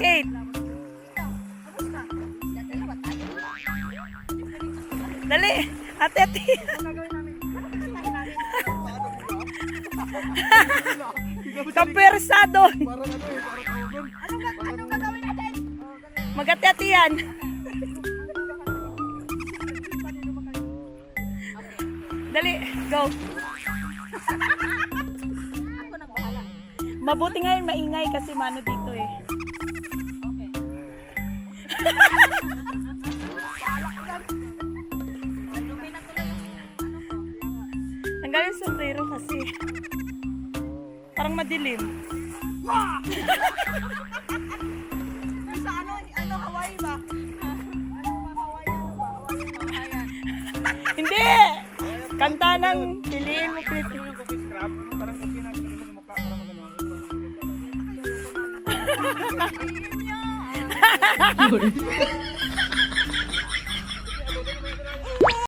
skate. Dali, ate. Kampersado. Anong gagawin natin? Magati-ati yan. Dali, go. Ako nang bahala. Mabuti ngayon maingay kasi mano dito eh. Okay. Tanggalin yung sombrero kasi. Parang madilim. Sa ano, Hawaii ba? Ano ba, Hawaii? Ano ba? Hawaiian. Hindi! Kanta ng piliin mo, piliin mo. Ayun niya.